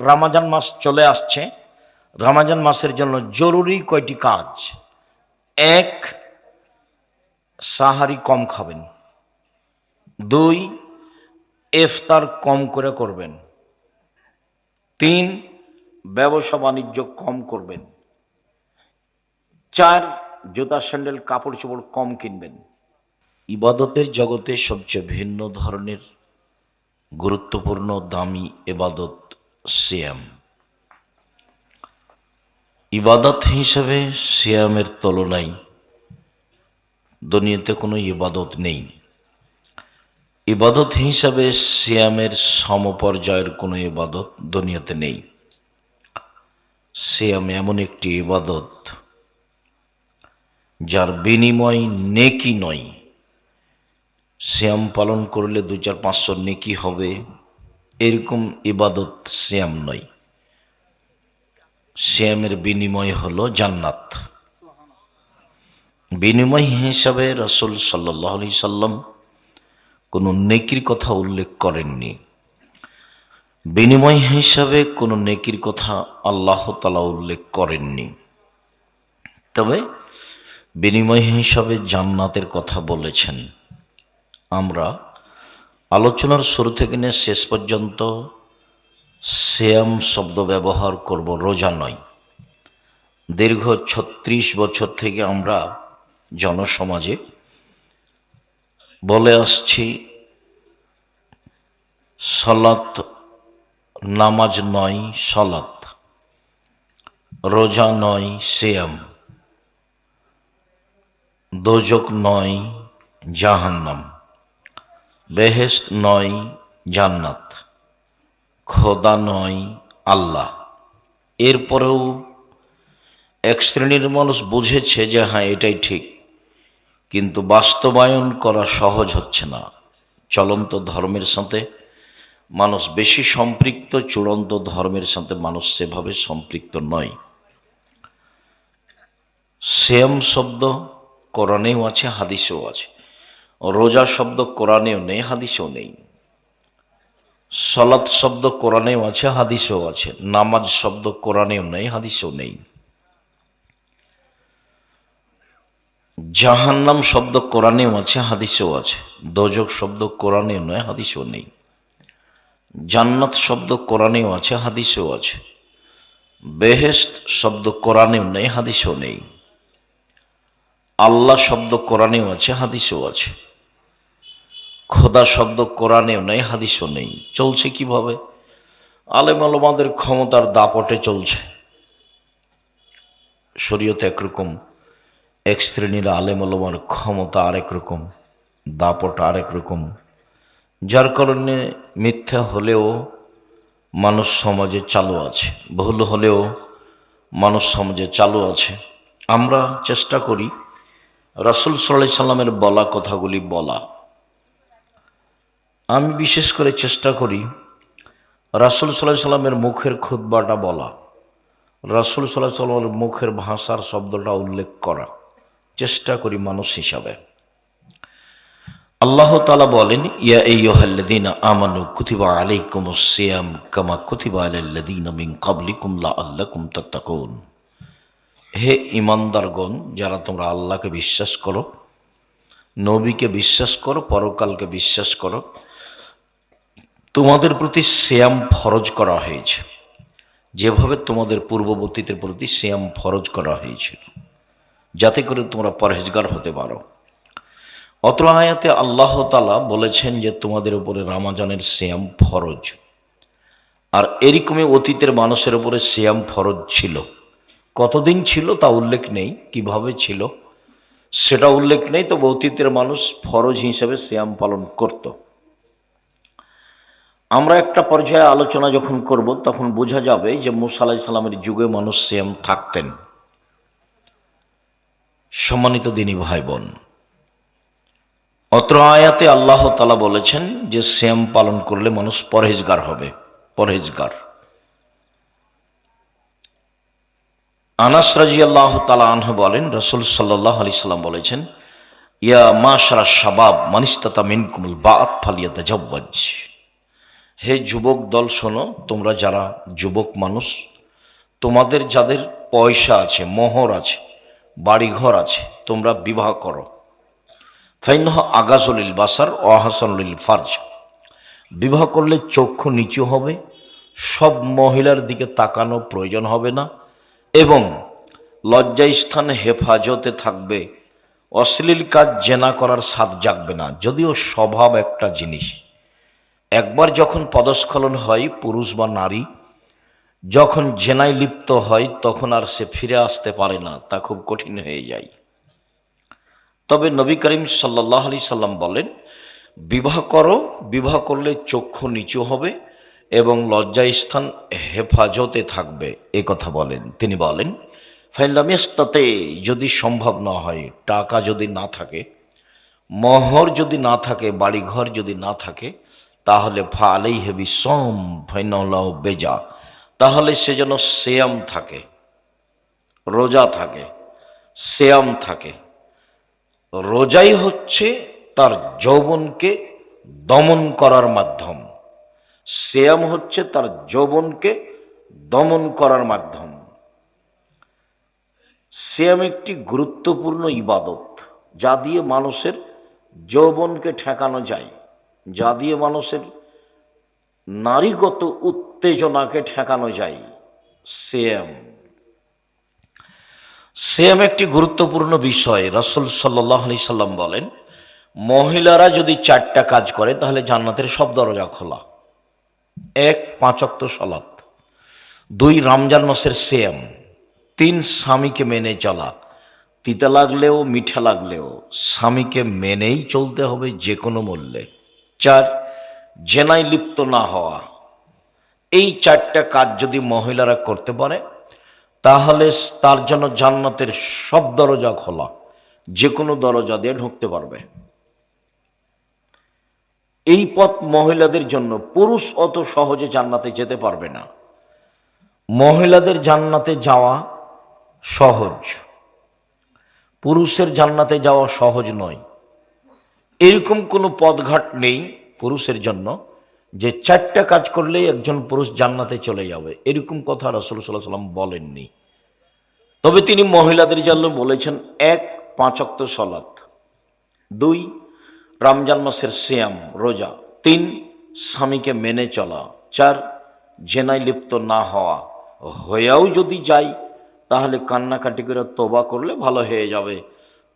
রমজান মাস চলে আসছে। রমজান মাসের জন্য জরুরি কয়টি কাজ? এক, সাহারি কম খাবেন। দুই, ইফতার কম করে করবেন। তিন, ব্যবসা বাণিজ্য কম করবেন। চার, জুতা স্যান্ডেল কাপড় চোপড় কম কিনবেন। ইবাদতের জগতে সবচেয়ে ভিন্ন ধরনের গুরুত্বপূর্ণ দামি ইবাদত সিয়াম। ইবাদত হিসেবে সিয়ামের তুলনায় দুনিয়াতে কোনো ইবাদত নেই। ইবাদত হিসাবে সিয়ামের সমপর্যায়ের কোনো ইবাদত দুনিয়াতে নেই। সিয়াম এমন একটি ইবাদত যার বিনিময় নেকি নয়। সিয়াম পালন করলে 2-4-500 নেকি হবে, এরকম ইবাদত সিয়াম নয়। সিয়ামের বিনিময় হলো জান্নাত। বিনিময় হিসাবে রাসূল সাল্লাল্লাহু আলাইহি সাল্লাম কোনো নেকির কথা উল্লেখ করেননি। বিনিময় হিসাবে কোনো নেকির কথা আল্লাহ তাআলা উল্লেখ করেননি। তবে বিনিময় হিসাবে জান্নাতের কথা বলেছেন। আমরা আলোচনার শুরু থেকে নিয়ে শেষ পর্যন্ত সিয়াম শব্দ ব্যবহার করব, রোজা নয়। দীর্ঘ 36 বছর থেকে আমরা জনসমাজে বলে আসছি সালাত নামাজ নয় সালাত, রোজা নয় সিয়াম, দোজক নয় জাহান্নাম, বেহেশত নয় জান্নাত, খোদা নয় আল্লাহ। এরপরেও এক শ্রেণীর মানুষ বুঝেছে যে হ্যাঁ এটাই ঠিক, কিন্তু বাস্তবায়ন করা সহজ হচ্ছে না। চলন্ত ধর্মের সাথে মানুষ বেশি সম্পৃক্ত, চূড়ান্ত ধর্মের সাথে মানুষ সেভাবে সম্পৃক্ত নয়। সিয়াম শব্দ কোরআনেও আছে, হাদিসেও আছে। রোজা শব্দ কোরআনেও নেই, হাদিসেও নেই। সালাত শব্দ কোরআনেও আছে, হাদিসেও আছে। নামাজ শব্দ কোরআনেও নেই, হাদিসেও নেই। জাহান্নাম শব্দ কোরআনেও আছে, হাদিসেও আছে। দোজক শব্দ কোরআনেও নয়, হাদিসেও নেই। জান্নাত শব্দ কোরআনেও আছে, হাদিসেও আছে। বেহেশত শব্দ কোরআনেও নেই, হাদিসেও নেই। আল্লাহ শব্দ কোরআনেও আছে, হাদিসেও আছে। খোদা শব্দ কোরআনেও নেই, হাদিসেও নেই। চলছে কিভাবে? আলেম ওলামাদের ক্ষমতার দাপটে চলছে। শরীয়ত একরকম, এক শ্রেণীর আলেম ওলামার ক্ষমতা আরেক রকম, দাপট আরেক রকম, যার কারণে মিথ্যা হলেও মানুষ সমাজে চালু আছে, ভুল হলেও মানুষ সমাজে চালু আছে। আমরা চেষ্টা করি রাসূল সাল্লাল্লাহু আলাইহি সাল্লামের বলা কথাগুলি বলা। আমি বিশেষ করে চেষ্টা করি রাসূল সাল্লাল্লাহু আলাইহি সাল্লামের মুখের খুতবাটা বলা, রাসূল সাল্লাল্লাহু আলাইহি সাল্লামের মুখের ভাষার শব্দটা উল্লেখ করা চেষ্টা করি মানুষ হিসাবে। আল্লাহ তাআলা বলেন, ইয়া আইয়ুহাল্লাযীনা আমানু কুতিবা আলাইকুমুস সিয়াম কামা কুতিবা আলাল্লাযীনা মিন ক্বাবলিকুম লাআল্লাকুম তাত্তাকুন। হে ঈমানদারগণ, যারা তোমরা আল্লাহকে বিশ্বাস করো, নবীকে বিশ্বাস করো, পরকালকে বিশ্বাস করো, তোমাদের প্রতি সিয়াম ফরজ করা হয়েছে যেভাবে তোমাদের পূর্ববর্তীদের প্রতি সিয়াম ফরজ করা হয়েছিল, যাতে করে তোমরা পরহেজগার হতে পারো। অত্র আয়াতে আল্লাহ তাআলা বলেছেন যে তোমাদের উপরে রমজানের সিয়াম ফরজ। আর এরকমই অতীতের মানুষের উপরে সিয়াম ফরজ ছিল। কতদিন ছিল তা উল্লেখ নেই, কিভাবে ছিল সেটা উল্লেখ নেই, তবে অতীতের মানুষ ফরজ হিসেবে সিয়াম পালন করত। আমরা একটা পর্যায়ে আলোচনা যখন করব তখন বোঝা যাবে যে মুসা আলাইহিস সালামের যুগে মানুষ সিয়াম থাকতেন। সম্মানিত দিনী ভাই বোন, অত্র আয়াতে আল্লাহ তাআলা বলেছেন যে সিয়াম পালন করলে মানুষ পরহেজগার হবে, পরহেজগার। আনাস রাদিয়াল্লাহু তাআলা আনহু বলেন, রাসূল সাল্লাল্লাহু আলাইহি সাল্লাম বলেছেন, ইয়া মাশারা শাবাব মান ইসতাতা মিনকুমুল বাআত ফালিয়াতাজাওয়াজ। হে যুবক দল শোনো, তোমরা যারা যুবক মানুষ, তোমাদের যাদের পয়সা আছে, মোহর আছে, বাড়িঘর আছে, তোমরা বিবাহ করো। ফাইনহ আগাজলিল বাসার ওয়াহাসানুল ফার্জ, বিবাহ করলে চক্ষু নিচু হবে, সব মহিলার দিকে তাকানো প্রয়োজন হবে না, এবং লজ্জাস্থান হেফাজতে থাকবে, অশ্লীল কাজ জেনা করার স্বাদ জাগবে না। যদিও স্বভাব একটা জিনিস, একবার যখন পদস্খলন হয়, পুরুষ বা নারী যখন জেনায় লিপ্ত হয় তখন আর সে ফিরে আসতে পারে না, তা খুব কঠিন হয়ে যায়। তবে নবী করিম সাল্লাল্লাহু আলাইহি সাল্লাম বলেন, বিবাহ করো, বিবাহ করলে চক্ষু নিচু হবে এবং লজ্জাস্থান হেফাজতে থাকবে, এ কথা বলেন। তিনি বলেন, ফাইলাম ইস্তাতে, যদি সম্ভব না হয়, টাকা যদি না থাকে, মোহর যদি না থাকে, বাড়িঘর যদি না থাকে, তাহলে ফা আলাইহি বিসম ফাইনাল্লাহু বেজা, তাহলে সে যেন সিয়াম থাকে, রোজা থাকে, সিয়াম থাকে। রোজাই হচ্ছে তার যৌবনকে দমন করার মাধ্যম, সিয়াম হচ্ছে তার যৌবনকে দমন করার মাধ্যম। সিয়াম একটি গুরুত্বপূর্ণ ইবাদত, যা দিয়ে মানুষের যৌবনকে ঠেকানো যায়, যা দিয়ে মানুষের নারীগত উত্তেজনাকে ঠেকানো যায়। সিয়াম একটি গুরুত্বপূর্ণ বিষয়। রাসূল সাল্লাল্লাহু আলাইহি সাল্লাম বলেন, মহিলারা যদি 4টা কাজ করে তাহলে জান্নাতের সব দরজা খোলা। 1, 5 ওয়াক্ত সালাত। 2, রমজান মাসের সিয়াম। 3, স্বামীকে মেনে চলা, তিতা লাগলেও মিঠা লাগলেও স্বামীকে মেনেই চলতে হবে যে কোনো মূল্যে। 4, জেনায় লিপ্ত না হওয়া। এই 4টা কাজ যদি মহিলারা করতে পারে তাহলে তার জন্য জান্নাতের সব দরজা খোলা, যে কোনো দরজা দিয়ে ঢুকতে পারবে। এই পথ মহিলাদের জন্য, পুরুষ অত সহজে জান্নাতে যেতে পারবে না। মহিলাদের জান্নাতে যাওয়া সহজ, পুরুষের জান্নাতে যাওয়া সহজ নয়। এরকম কোনো পথঘাট নেই পুরুষের জন্য যে 4টা কাজ করলেই একজন পুরুষ জান্নাতে চলে যাবে, এরকম কথা রাসূল সাল্লাল্লাহু আলাইহি সাল্লাম বলেননি। তবে তিনি মহিলাদের জন্য বলেছেন, 1, 5 ওয়াক্ত সালাত। 2, রমজান মাসের সিয়াম, রোজা। 3, স্বামীকে মেনে চলা। 4, জেনায় লিপ্ত না হওয়া। হয়েও যদি যায় তাহলে কান্নাকাটি করে তওবা করলে ভালো হয়ে যাবে,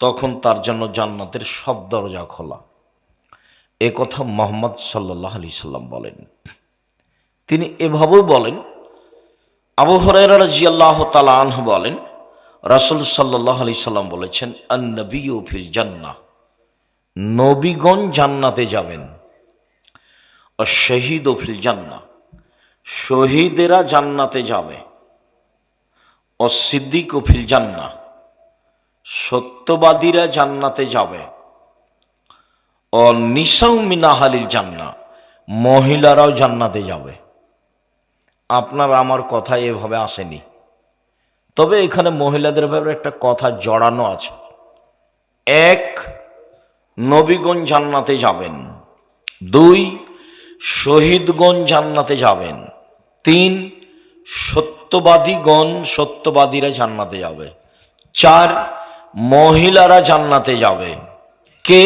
তখন তার জন্য জান্নাতের সব দরজা খোলা। এ কথা মুহাম্মদ সাল্লাল্লাহু আলাইহি সাল্লাম বলেন। তিনি এভাবেও বলেন, আবু হুরায়রা রাদিয়াল্লাহু তাআলা আনহু বলেন, রাসূল সাল্লাল্লাহু আলাইহি সাল্লাম বলেছেন, আন-নবিয়্যু ফিল জান্নাহ, নবীগণ জান্নাতে যাবেন। আশ-শাহীদু ফিল জান্নাহ, শহীদেরা জান্নাতে যাবে। অস-সিদ্দীকু ফিল জান্নাহ, সত্যবাদীরা জান্নাতে যাবে। অন-নিসাউ মিন আহলিল জান্নাহ, মহিলারাও জান্নাতে যাবে। আপনার আমার কথা এভাবে আসেনি, তবে এখানে মহিলাদের ব্যাপারে একটা কথা জড়ানো আছে। 1, নবীগণ জান্নাতে যাবেন। 2, শহীদগণ জান্নাতে যাবেন। 3, সত্যবাদীরা জান্নাতে যাবে। 4, মহিলারা জান্নাতে যাবে। কে?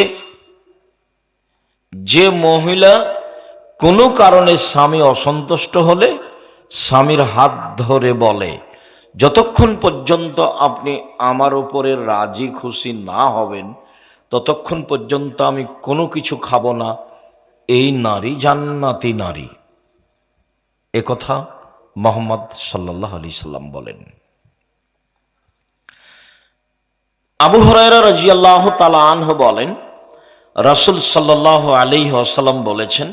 যে মহিলা কোনো কারণে স্বামী অসন্তুষ্ট হলে স্বামীর হাত ধরে বলে, যতক্ষণ পর্যন্ত আপনি আমার উপরে রাজি খুশি না হবেন ততক্ষণ পর্যন্ত আমি কোনো কিছু খাবো না, এই নারী জান্নাতি নারী। এ কথা মুহাম্মদ সাল্লাল্লাহু আলাইহি সাল্লাম বলেন। আবু হুরায়রা রাদিয়াল্লাহু তাআলা আনহু বলেন, রাসূল সাল্লাল্লাহু আলাইহি ওয়াসাল্লাম বলেছেন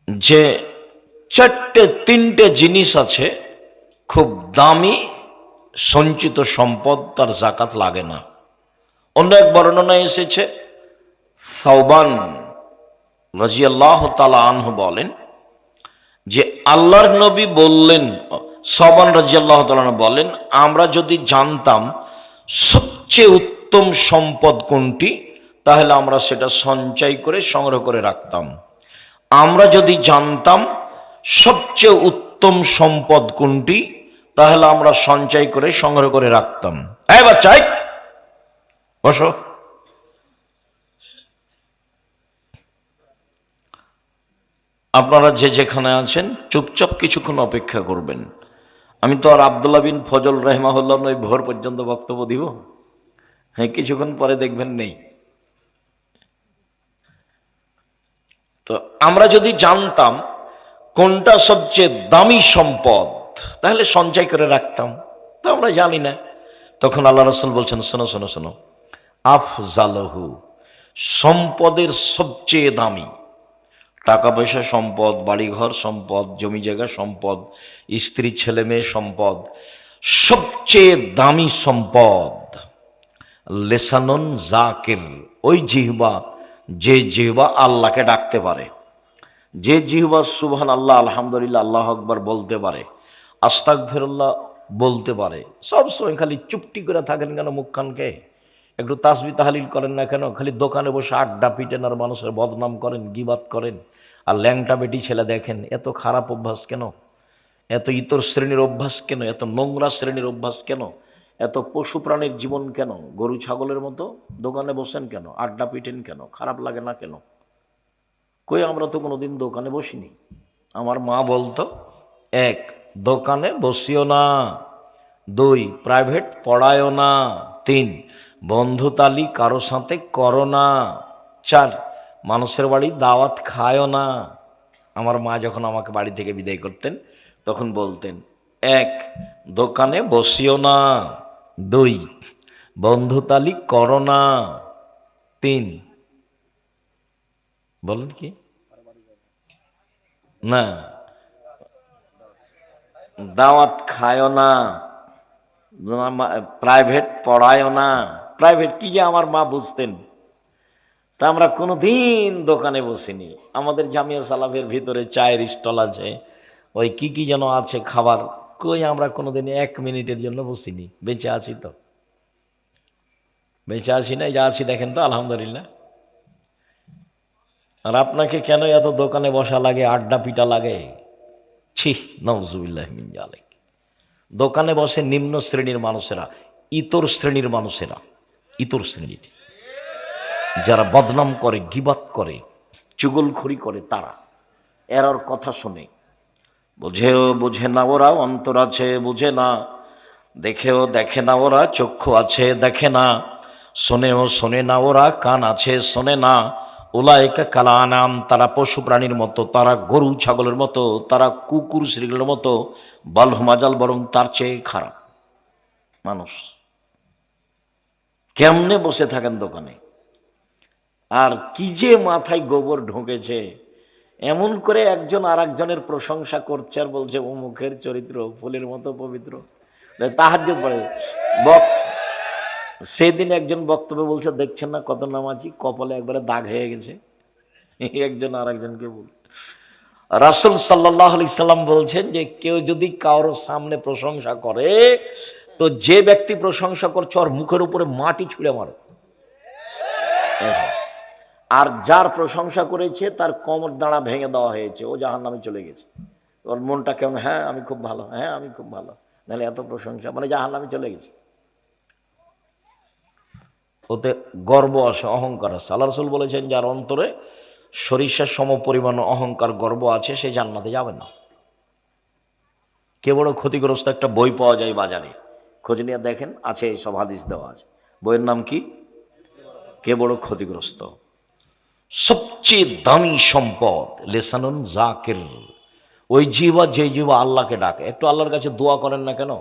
যে 3টে জিনিস আছে খুব দামি, সঞ্চিত সম্পদ, তার যাকাত লাগে না। অন্য এক বর্ণনায় এসেছে, সাওবান রাদিয়াল্লাহু তাআলা আনহু বলেন যে আল্লাহর নবী বললেন, সাওবান রাদিয়াল্লাহু তাআলা আনহু বলেন, আমরা যদি জানতাম সবচেয়ে উত্তম সম্পদ কোনটি তাহলে আমরা সেটা সঞ্চয় করে সংগ্রহ করে রাখতাম। আমরা যদি জানতাম সবচেয়ে উত্তম সম্পদ কোনটি, তাহলে আমরা সঞ্চয় করে সংগ্রহ করে রাখতাম। এই বাচ্চা, বসো। আপনারা যে যেখানে আছেন চুপচাপ কিছুক্ষণ অপেক্ষা করবেন। আমি তো আর আব্দুল্লাহ বিন ফজল রাহিমাহুল্লাহ নই ভোর পর্যন্ত বক্তব্য দিব। হ্যাঁ, কিছুক্ষণ পরে দেখবেন নেই। তো আমরা যদি জানতাম কোনটা সবচেয়ে দামি সম্পদ, তাহলে সঞ্চয় করে রাখতাম। তো আমরা জানি না। তখন আল্লাহ রাসূল বলছেন, শোনো শোনো শোনো, আফজালহু, সম্পদের সবচেয়ে দামি, টাকা পয়সা সম্পদ, বাড়িঘর সম্পদ, জমি জায়গা সম্পদ, স্ত্রী ছেলে মেয়ে সম্পদ, সবচেয়ে দামি সম্পদ লেসানুন জাকির, ওই জিহ্বা, যে জিহ্বা আল্লাহকে ডাকতে পারে, যে জিহ্বা সুবহান আল্লাহ, আলহামদুলিল্লাহ, আল্লাহ আকবার বলতে পারে, আস্তাগফিরুল্লাহ বলতে পারে। সব সময় খালি চুপটি করে থাকেন কেন? মুখখানকে একটু তাসবিহ তাহলিল করেন না কেন? খালি দোকানে বসে আড্ডা পিটেন আর মানুষের বদনাম করেন, গীবাত করেন, আর ল্যাংটা বেটি ছেলে দেখেন। এত খারাপ অভ্যাস কেন? এত ইতর শ্রেণীর অভ্যাস কেন? এত নোংরা শ্রেণীর অভ্যাস কেন? এত পশু প্রাণীর জীবন কেন? গরু ছাগলের মতো দোকানে বসেন কেন? আড্ডা পিটেন কেন? খারাপ লাগে না কেন? কই, আমরা তো কোনোদিন দোকানে বসিনি। আমার মা বলতো, 1, দোকানে বসিও না, 2, প্রাইভেট পড়ায়ও না, 3, বন্ধুতালি কারো সাথে করো না, 4, মানুষের বাড়ি দাওয়াত খায়ও না। আমার মা যখন আমাকে বাড়ি থেকে বিদায় করতেন তখন বলতেন, 1, দোকানে বসিও না, 2, বন্ধুতালি করো না, 3, বলেন কি না, দাওয়াত খায়ও না, প্রাইভেট পড়ায়ও না। প্রাইভেট কি যে আমার মা বুঝতেন। তা আমরা কোনোদিন দোকানে বসিনি। আমাদের জামিয়া সালাফের ভিতরে চায়ের স্টল আছে, ওই কি কি যেন আছে খাবার, কই আমরা কোনোদিন 1 মিনিটের জন্য বসিনি। বেঁচে আছি তো? বেঁচে আছি না? যা আছি দেখেন তো, আলহামদুলিল্লাহ। আর আপনাকে কেন এত দোকানে বসা লাগে, আড্ডা পিটা লাগে? ছি, নাউজুবিল্লাহ মিন যালিক। দোকানে বসে নিম্ন শ্রেণীর মানুষেরা, ইতর শ্রেণীর মানুষেরা, ইতর শ্রেণীর যারা বদনাম করে, গীবাত করে, চুগলখড়ি করে, তারা এরার কথা শুনে বোঝেও বোঝে না ওরা, অন্তর আছে বুঝে না, দেখেও দেখে না ওরা, চক্ষু আছে দেখে না, শোনেও শোনে না ওরা, কান আছে শোনে না। উলাইকা কাল আনাম, তারা পশু প্রাণীর মতো, তারা গরু ছাগলের মতো, তারা কুকুর শ্রীগুলোর মতো, বালহমাজাল, বরং তার চেয়ে খারাপ মানুষ। কেমনে বসে থাকেন দোকানে? আর কি যে মাথায় গোবর ঢুকেছে, এমন করে একজন আর একজনের প্রশংসা করছে আর বলছে অমুকের চরিত্র ফুলের মতো পবিত্র, তাহাজ্জুদ পড়ে। সেদিন একজন বক্তব্য বলছে, দেখছেন না কত নামাজি, কপালে একবারে দাগ হয়ে গেছে। একজন আর একজনকে বল, রাসূল সাল্লাল্লাহু আলাইহি সাল্লাম বলছেন যে কেউ যদি কারোর সামনে প্রশংসা করে, তো যে ব্যক্তি প্রশংসা করছে ওর মুখের উপরে মাটি ছুঁড়ে মারো। আর যার প্রশংসা করেছে তার কোমর দাঁড়া ভেঙে দেওয়া হয়েছে, ও জাহান্নামে চলে গেছে। ওর মনটা কেমন? হ্যাঁ আমি খুব ভালো, হ্যাঁ আমি খুব ভালো, নাহলে এত প্রশংসা মানে জাহান্নামে চলে গেছে। ওতে গর্ব আসে, অহংকার আছে। আল্লাহ রাসূল বলেছেন, যার অন্তরে সরিষার সম পরিমাণ অহংকার, গর্ব আছে, সে জান্নাতে যাবে না। কে বড় ক্ষতিগ্রস্ত, একটা বই পাওয়া যায় বাজারে, খোঁজ নিয়ে দেখেন, আছে সব হাদিস দেওয়া আছে। বইয়ের নাম কি? কে বড় ক্ষতিগ্রস্ত। সবচেয়ে দামি সম্পদ লেসানুন জাকির, ওই জিহ্বা, যে জিহ্বা আল্লাহকে ডাকে। একটু আল্লাহর কাছে দোয়া করেন না কেন?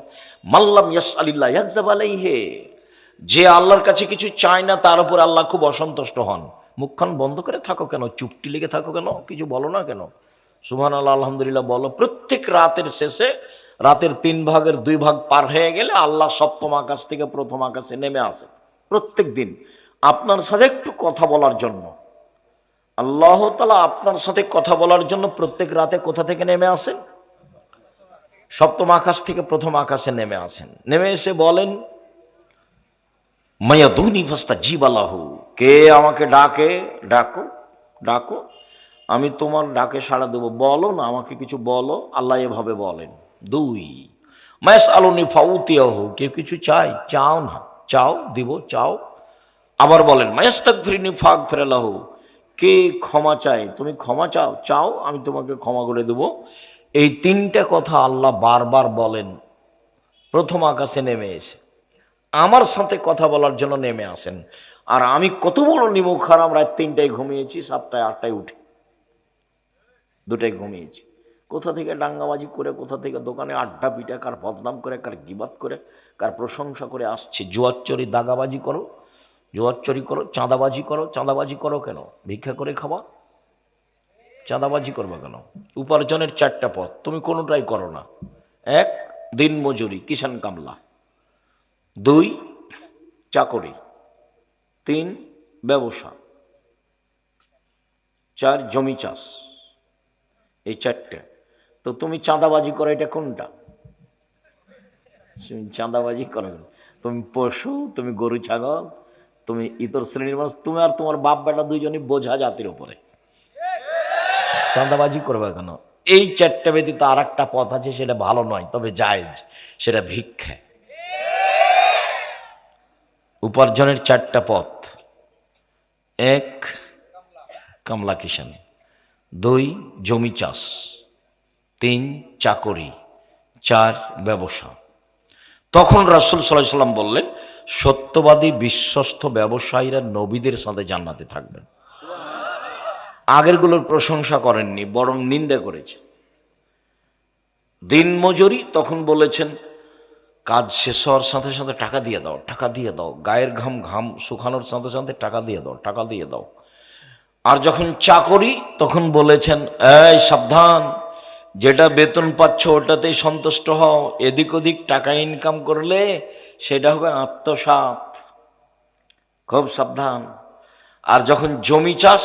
মাল্লাম ইয়াসআলিল্লাহ ইয়াগযাব আলাইহি, যে আল্লাহর কাছে কিছু চায় না তার উপর আল্লাহ খুব অসন্তুষ্ট হন। মুখখান বন্ধ করে থাকো কেন? চুপটি লেগে থাকো কেন? কিছু বলো না কেন? সুবহানাল্লাহ, আলহামদুলিল্লাহ বলো। প্রত্যেক রাতের শেষে, রাতের 3 ভাগের 2 ভাগ পার হয়ে গেলে আল্লাহ সপ্তম আকাশ থেকে প্রথম আকাশে নেমে আসে প্রত্যেক দিন আপনার সাথে একটু কথা বলার জন্য। আল্লাহ তাআলা আপনার সাথে কথা বলার জন্য প্রত্যেক রাতে কোথা থেকে নেমে আসেন? সপ্তম আকাশ থেকে প্রথম আকাশে নেমে আসেন। নেমে এসে বলেন, মায়াদুনি ফাস্তাজিব লাহু, কে আমাকে ডাকে, ডাকো ডাকো, আমি তোমার ডাকে সাড়া দেবো, বলো না, আমাকে কিছু বলো। আল্লাহ এভাবে বলেন। 2, মাস আলুনি ফাউতিয়াহ, কেউ কিছু চাই, চাও না, চাও দিব, চাও। আবার বলেন মায়াস্তাগফিরনি ফাগফিরলাহু, কে ক্ষমা চায়, তুমি ক্ষমা চাও, চাও আমি তোমাকে ক্ষমা করে দেব। এই 3টা কথা আল্লাহ বারবার বলেন প্রথম আকাশে নেমে এসে, আমার সাথে কথা বলার জন্য নেমে আসেন। আর আমি কত বড় নিমুখ হারাম, রাত 3টায় ঘুমিয়েছি, 7টায় 8টায় উঠে, 2টায় ঘুমিয়েছি। কোথা থেকে ডাঙ্গাবাজি করে, কোথা থেকে দোকানে আড্ডা পিটা, কার বদনাম করে, কার গিবাত করে, কার প্রশংসা করে আসছে। জুয়াচ্চরি দাগাবাজি করো, জুয়াচ্চরি করো, চাঁদাবাজি করো। চাঁদাবাজি করো কেন? ভিক্ষা করে খাওয়া, চাঁদাবাজি করবা কেন? উপার্জনের 4টা পথ, তুমি কোনোটাই করো না। 1, দিনমজুরি, কিষান কামলা। 2, চাকরি। 3, ব্যবসা। 4, জমি চাষ। এই 4টে। তো তুমি চাঁদাবাজি করো, এটা কোনটা? তুমি চাঁদাবাজি করো, তুমি পশু, তুমি গরু ছাগল, তুমি ইতর শ্রেণীর মানুষ, তুমি আর তোমার বাপ বেটা দুইজনই বোঝা জাতির উপরে। চাঁদাবাজি করবে কেন? এই 4টা ব্যতীত আর একটা পথ আছে, সেটা ভালো নয় তবে জায়েজ, সেটা ভিক্ষা। উপার্জনের 4টা পথ: 1, কামলা কিষান। 2, জমি চাষ। 3, চাকরি। 4, ব্যবসা। তখন রাসূল সাল্লাল্লাহু আলাইহি ওয়াসাল্লাম বললেন, সত্যবাদী বিশ্বস্ত ব্যবসায়ীরা নবীদের সাথে জান্নাতে থাকবেন। আগেরগুলোর প্রশংসা করেননি, বরং নিন্দা করেছে। দিনমজুরি, তখন বলেছেন কাজ শেষ হওয়ার সাথে সাথে টাকা দিয়ে দাও, টাকা দিয়ে দাও, গায়ের ঘাম শুকানোর সাথে সাথে টাকা দিয়ে দাও, টাকা দিয়ে দাও। আর যখন চাকরি, তখন বলেছেন এই সাবধান, যেটা বেতন পাচ্ছ ওটাতেই সন্তুষ্ট হও, এদিক ওদিক টাকা ইনকাম করলে সেটা হবে আত্মসাৎ, খুব সাবধান। আর যখন জমি চাষ,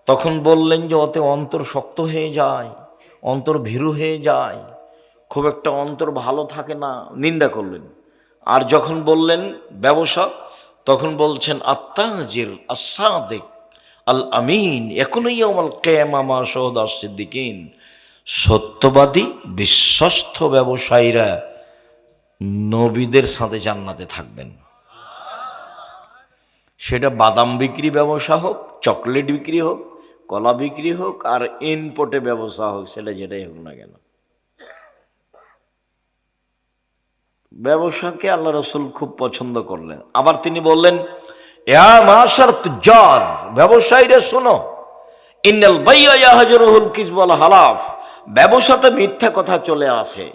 তখন বললেন যে ওতে অন্তর শক্ত হয়ে যায়, অন্তর ভীরু হয়ে যায়, খুব একটা অন্তর ভালো থাকে না, নিন্দা করলেন। আর যখন বললেন ব্যবসা, তখন বলছেন আত্তাজির আস-সাদিক আল আমিন ইয়াকুনু ইয়াউমাল কিয়ামা মা শাহাদা সিদ্দিকিন, সত্যবাদী বিশ্বস্ত ব্যবসায়ীরা নবীদের সাথে জান্নাতে থাকবেন। সেটা বাদাম বিক্রি ব্যবসা হোক, চকলেট বিক্রি হোক, কলা বিক্রি হোক, আর ইনপোর্টে ব্যবসা হোক, সেটা যেটাই হোক না কেন, ব্যবসাকে আল্লাহ রাসূল খুব পছন্দ করলেন। আবার তিনি বললেন ইয়া মাশার তুজ্জার, ব্যবসায়ীরা শোনো, ইন্নাল বাইয়া ইয়াহজুরুল কিযব ওয়াল হালাফ, ব্যবসাতে মিথ্যা কথা চলে আসে,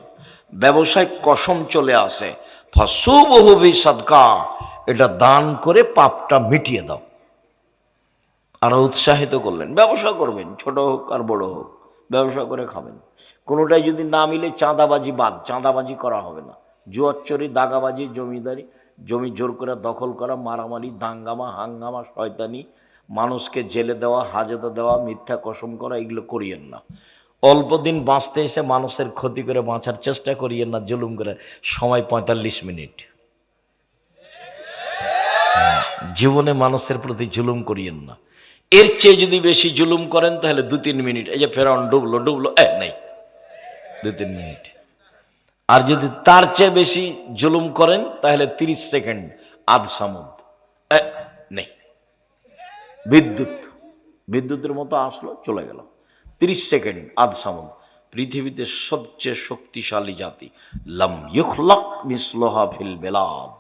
ব্যবসায় কসম চলে আসে। ফাসুবহু বিসাদকা, এটা দান করে পাপটা মিটিয়ে দাও। আরো উৎসাহিত করলেন, ব্যবসা করবেন, ছোট হোক আর বড় হোক, ব্যবসা করে খাবেন। কোনোটাই যদি না মিলে চাঁদাবাজি বাদ, চাঁদাবাজি করা হবে না। জুয়াচ্চরি, দাগাবাজি, জমিদারি, জমি জোর করে দখল করা, মারামারি, দাঙ্গামা, হাঙ্গামা, শয়তানি, মানুষকে জেলে দেওয়া, হাজতে দেওয়া, মিথ্যা কসম করা, এগুলো করিয়েন না। অল্প দিন বাঁচতে এসে মানুষের ক্ষতি করে বাঁচার চেষ্টা করিয়েন না, জুলুম করে। সময় 45 মিনিট, জীবনে মানুষের প্রতি জুলুম করিয়েন না। এর চেয়ে যদি বেশি জুলুম করেন তাহলে 2-3 মিনিট, এই যে ফেরাউন ডুবলো ডুবলো, নেই, 2-3 মিনিট। আর যদি তার চেয়ে বেশি জুলুম করেন তাহলে 30 সেকেন্ড, আধ সামুদ, নেই। বিদ্যুতের মতো আসলো, চলে গেল, 30 সেকেন্ড, আধ সামুদ। পৃথিবীতে সবচেয়ে শক্তিশালী জাতি, লাম ইউখলাক মিসলুহা ফিল বিলাদ,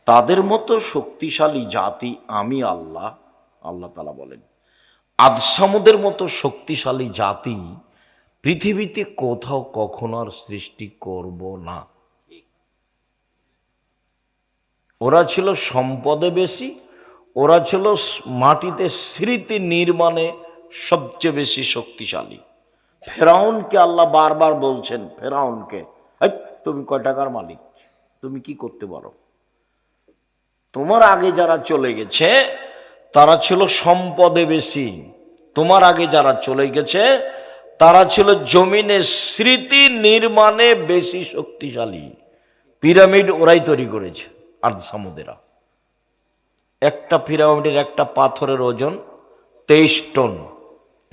তাদের মতো শক্তিশালী জাতি আমি আল্লাহ, আল্লাহ তাআলা বলেন, আদ সামুদের মতো শক্তিশালী জাতি পৃথিবীতে কোথাও কখনো আর সৃষ্টি করব না। ওরা ছিল সম্পদে বেশি, ওরা ছিল মাটিতে স্মৃতি নির্মাণে সবচেয়ে বেশি শক্তিশালী। ফেরাউনকে আল্লাহ বারবার বলছেন, ফেরাউনকে, তুমি কয় টাকার মালিক, তুমি কি করতে পারো? তোমার আগে যারা চলে গেছে তারা ছিল সম্পদে বেশি, তোমার আগে যারা চলে গেছে তারা ছিল জমিনে স্মৃতি নির্মাণে বেশি শক্তিশালী। পিরামিড ওরাই তৈরি করেছে, আদ সামুদেরা। একটা পিরামিডের একটা পাথরের ওজন 23 টন,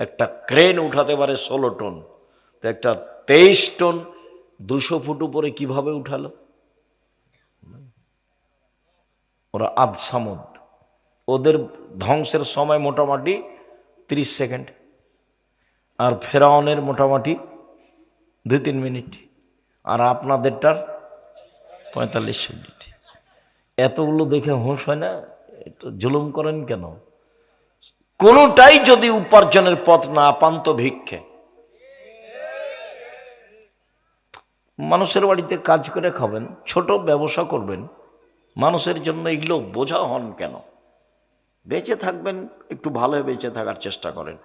একটা ক্রেন উঠাতে পারে 16 টন, তো একটা 23 টন 200 ফুট উপরে কিভাবে উঠালো? ওরা আধ সামুদ, ওদের ধ্বংসের সময় মোটামুটি 30 সেকেন্ড, আর ফেরাউনের মোটামুটি 2-3 মিনিট, আর আপনাদেরটার 45 মিনিট। এতগুলো দেখে হুঁশ হয় না? একটু জুলুম করেন কেন? কোনোটাই যদি উপার্জনের পথ না পান তো ভিক্ষে। মানুষের বাড়িতে কাজ করে খাবেন, ছোট ব্যবসা করবেন, মানুষের জন্য এগুলো বোঝা হন কেন? বেঁচে থাকবেন, একটু ভালো বেঁচে থাকার চেষ্টা করেন।